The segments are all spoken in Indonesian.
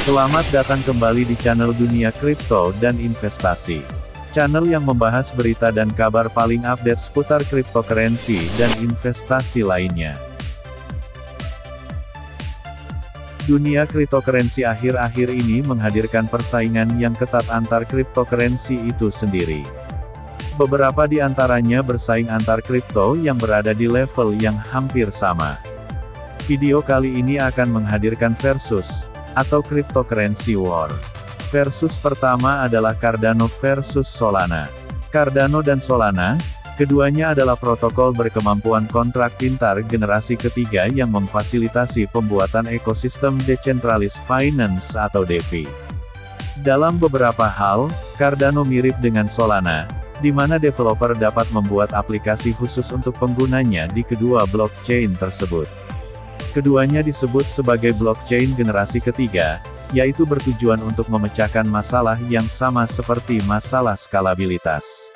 Selamat datang kembali di channel Dunia Kripto dan Investasi. Channel yang membahas berita dan kabar paling update seputar cryptocurrency dan investasi lainnya. Dunia cryptocurrency akhir-akhir ini menghadirkan persaingan yang ketat antar cryptocurrency itu sendiri. Beberapa di antaranya bersaing antar kripto yang berada di level yang hampir sama. Video kali ini akan menghadirkan versus atau cryptocurrency war. Versus pertama adalah Cardano versus Solana. Cardano dan Solana, keduanya adalah protokol berkemampuan kontrak pintar generasi ketiga yang memfasilitasi pembuatan ekosistem decentralized finance atau DeFi. Dalam beberapa hal, Cardano mirip dengan Solana, di mana developer dapat membuat aplikasi khusus untuk penggunanya di kedua blockchain tersebut. Keduanya disebut sebagai blockchain generasi ketiga, yaitu bertujuan untuk memecahkan masalah yang sama seperti masalah skalabilitas.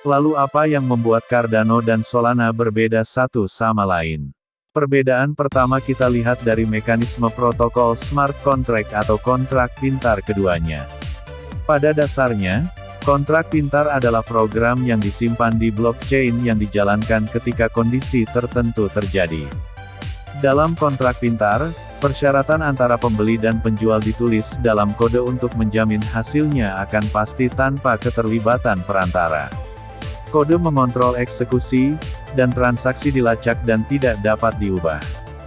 Lalu apa yang membuat Cardano dan Solana berbeda satu sama lain? Perbedaan pertama kita lihat dari mekanisme protokol smart contract atau kontrak pintar keduanya. Pada dasarnya, kontrak pintar adalah program yang disimpan di blockchain yang dijalankan ketika kondisi tertentu terjadi. Dalam kontrak pintar, persyaratan antara pembeli dan penjual ditulis dalam kode untuk menjamin hasilnya akan pasti tanpa keterlibatan perantara. Kode mengontrol eksekusi, dan transaksi dilacak dan tidak dapat diubah.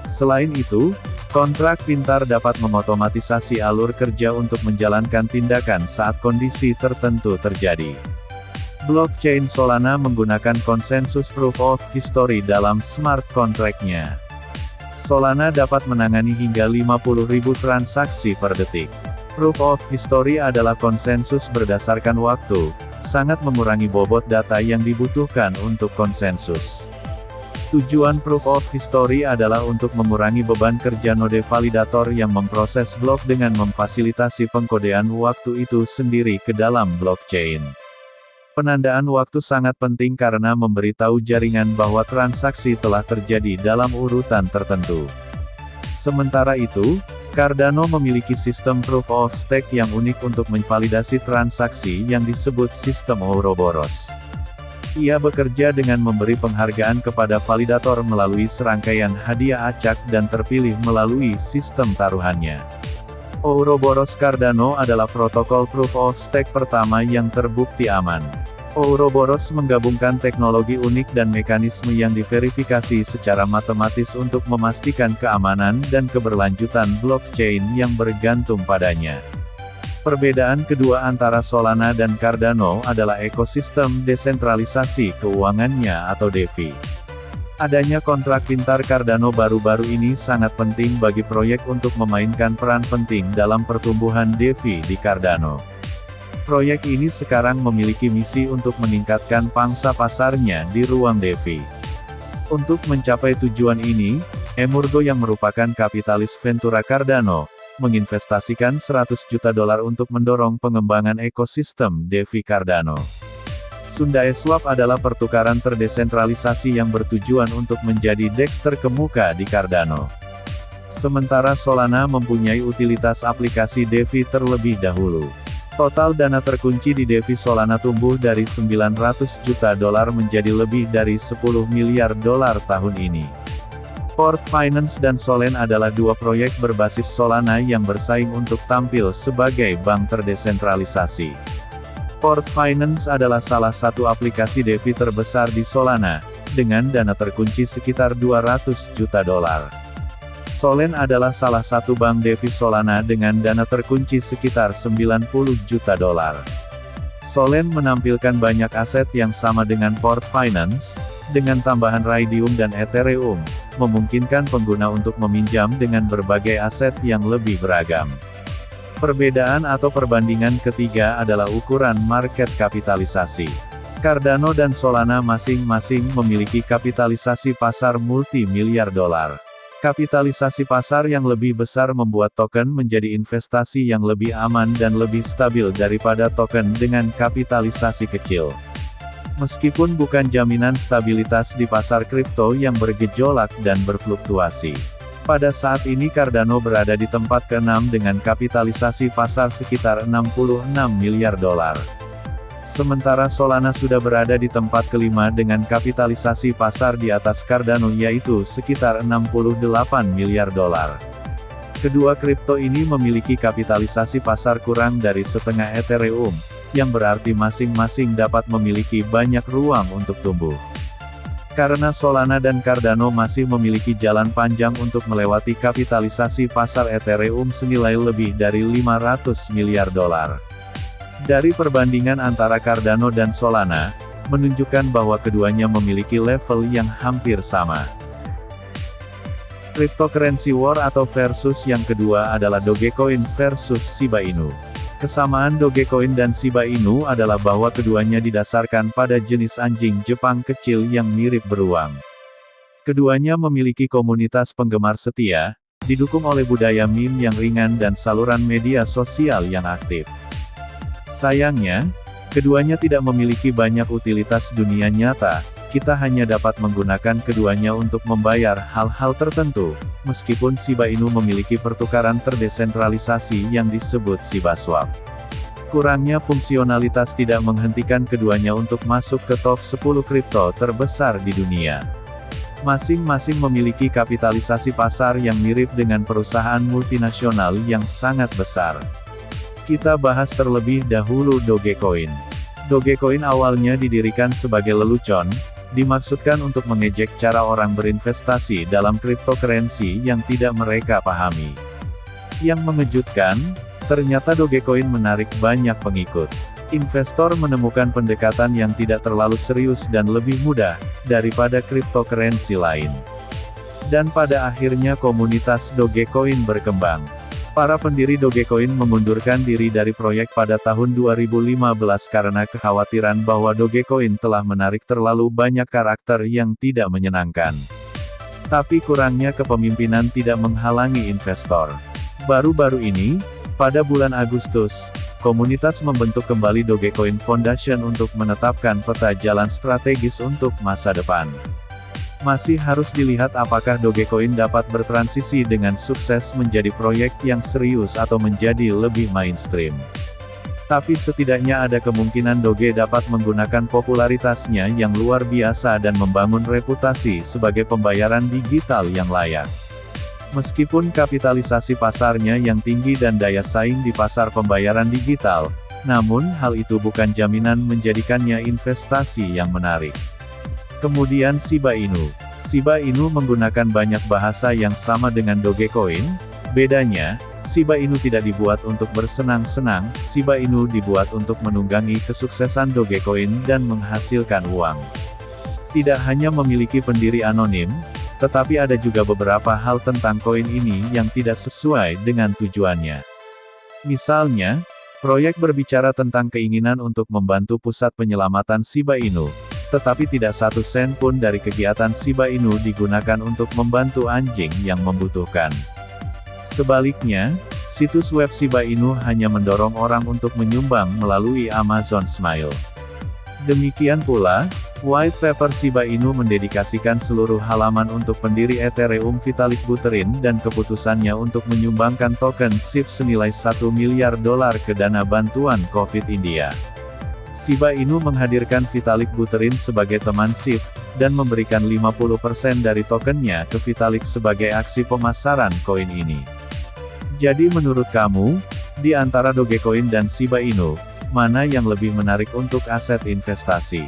Selain itu, kontrak pintar dapat mengotomatisasi alur kerja untuk menjalankan tindakan saat kondisi tertentu terjadi. Blockchain Solana menggunakan konsensus proof of history dalam smart contract-nya. Solana dapat menangani hingga 50.000 transaksi per detik. Proof of history adalah konsensus berdasarkan waktu, sangat mengurangi bobot data yang dibutuhkan untuk konsensus. Tujuan proof of history adalah untuk mengurangi beban kerja node validator yang memproses blok dengan memfasilitasi pengkodean waktu itu sendiri ke dalam blockchain. Penandaan waktu sangat penting karena memberitahu jaringan bahwa transaksi telah terjadi dalam urutan tertentu. Sementara itu, Cardano memiliki sistem proof of stake yang unik untuk memvalidasi transaksi yang disebut sistem Ouroboros. Ia bekerja dengan memberi penghargaan kepada validator melalui serangkaian hadiah acak dan terpilih melalui sistem taruhannya. Ouroboros Cardano adalah protokol proof of stake pertama yang terbukti aman. Ouroboros menggabungkan teknologi unik dan mekanisme yang diverifikasi secara matematis untuk memastikan keamanan dan keberlanjutan blockchain yang bergantung padanya. Perbedaan kedua antara Solana dan Cardano adalah ekosistem desentralisasi keuangannya atau DeFi. Adanya kontrak pintar Cardano baru-baru ini sangat penting bagi proyek untuk memainkan peran penting dalam pertumbuhan DeFi di Cardano. Proyek ini sekarang memiliki misi untuk meningkatkan pangsa pasarnya di ruang DeFi. Untuk mencapai tujuan ini, Emurgo yang merupakan kapitalis Ventura Cardano, menginvestasikan $100 juta untuk mendorong pengembangan ekosistem DeFi Cardano. SundaeSwap adalah pertukaran terdesentralisasi yang bertujuan untuk menjadi DEX terkemuka di Cardano. Sementara Solana mempunyai utilitas aplikasi DeFi terlebih dahulu. Total dana terkunci di DeFi Solana tumbuh dari $900 juta menjadi lebih dari $10 miliar tahun ini. Port Finance dan Solen adalah dua proyek berbasis Solana yang bersaing untuk tampil sebagai bank terdesentralisasi. Port Finance adalah salah satu aplikasi DeFi terbesar di Solana, dengan dana terkunci sekitar $200 juta. Solen adalah salah satu bank DeFi Solana dengan dana terkunci sekitar $90 juta. Solen menampilkan banyak aset yang sama dengan Port Finance, dengan tambahan Raydium dan Ethereum, memungkinkan pengguna untuk meminjam dengan berbagai aset yang lebih beragam. Perbedaan atau perbandingan ketiga adalah ukuran market kapitalisasi. Cardano dan Solana masing-masing memiliki kapitalisasi pasar multi-miliar dolar. Kapitalisasi pasar yang lebih besar membuat token menjadi investasi yang lebih aman dan lebih stabil daripada token dengan kapitalisasi kecil. Meskipun bukan jaminan stabilitas di pasar kripto yang bergejolak dan berfluktuasi. Pada saat ini Cardano berada di tempat ke-6 dengan kapitalisasi pasar sekitar 66 miliar dolar. Sementara Solana sudah berada di tempat ke-5 dengan kapitalisasi pasar di atas Cardano yaitu sekitar 68 miliar dolar. Kedua kripto ini memiliki kapitalisasi pasar kurang dari setengah Ethereum, yang berarti masing-masing dapat memiliki banyak ruang untuk tumbuh. Karena Solana dan Cardano masih memiliki jalan panjang untuk melewati kapitalisasi pasar Ethereum senilai lebih dari 500 miliar dolar. Dari perbandingan antara Cardano dan Solana, menunjukkan bahwa keduanya memiliki level yang hampir sama. Cryptocurrency War atau versus yang kedua adalah Dogecoin versus Shiba Inu. Kesamaan Dogecoin dan Shiba Inu adalah bahwa keduanya didasarkan pada jenis anjing Jepang kecil yang mirip beruang. Keduanya memiliki komunitas penggemar setia, didukung oleh budaya meme yang ringan dan saluran media sosial yang aktif. Sayangnya, keduanya tidak memiliki banyak utilitas dunia nyata. Kita hanya dapat menggunakan keduanya untuk membayar hal-hal tertentu, meskipun Shiba Inu memiliki pertukaran terdesentralisasi yang disebut Shiba Swap. Kurangnya fungsionalitas tidak menghentikan keduanya untuk masuk ke top 10 kripto terbesar di dunia. Masing-masing memiliki kapitalisasi pasar yang mirip dengan perusahaan multinasional yang sangat besar. Kita bahas terlebih dahulu Dogecoin. Dogecoin awalnya didirikan sebagai lelucon, dimaksudkan untuk mengejek cara orang berinvestasi dalam cryptocurrency yang tidak mereka pahami. Yang mengejutkan, ternyata Dogecoin menarik banyak pengikut. Investor menemukan pendekatan yang tidak terlalu serius dan lebih mudah daripada cryptocurrency lain. Dan pada akhirnya komunitas Dogecoin berkembang. Para pendiri Dogecoin mengundurkan diri dari proyek pada tahun 2015 karena kekhawatiran bahwa Dogecoin telah menarik terlalu banyak karakter yang tidak menyenangkan. Tapi kurangnya kepemimpinan tidak menghalangi investor. Baru-baru ini, pada bulan Agustus, komunitas membentuk kembali Dogecoin Foundation untuk menetapkan peta jalan strategis untuk masa depan. Masih harus dilihat apakah Dogecoin dapat bertransisi dengan sukses menjadi proyek yang serius atau menjadi lebih mainstream. Tapi setidaknya ada kemungkinan Doge dapat menggunakan popularitasnya yang luar biasa dan membangun reputasi sebagai pembayaran digital yang layak. Meskipun kapitalisasi pasarnya yang tinggi dan daya saing di pasar pembayaran digital, namun hal itu bukan jaminan menjadikannya investasi yang menarik. Kemudian Shiba Inu. Shiba Inu menggunakan banyak bahasa yang sama dengan Dogecoin. Bedanya, Shiba Inu tidak dibuat untuk bersenang-senang, Shiba Inu dibuat untuk menunggangi kesuksesan Dogecoin dan menghasilkan uang. Tidak hanya memiliki pendiri anonim, tetapi ada juga beberapa hal tentang koin ini yang tidak sesuai dengan tujuannya. Misalnya, proyek berbicara tentang keinginan untuk membantu pusat penyelamatan Shiba Inu. Tetapi tidak satu sen pun dari kegiatan Shiba Inu digunakan untuk membantu anjing yang membutuhkan. Sebaliknya, situs web Shiba Inu hanya mendorong orang untuk menyumbang melalui Amazon Smile. Demikian pula, white paper Shiba Inu mendedikasikan seluruh halaman untuk pendiri Ethereum Vitalik Buterin dan keputusannya untuk menyumbangkan token SHIB senilai 1 miliar dolar ke dana bantuan COVID India. Shiba Inu menghadirkan Vitalik Buterin sebagai teman SHIB, dan memberikan 50% dari tokennya ke Vitalik sebagai aksi pemasaran koin ini. Jadi menurut kamu, di antara Dogecoin dan Shiba Inu, mana yang lebih menarik untuk aset investasi?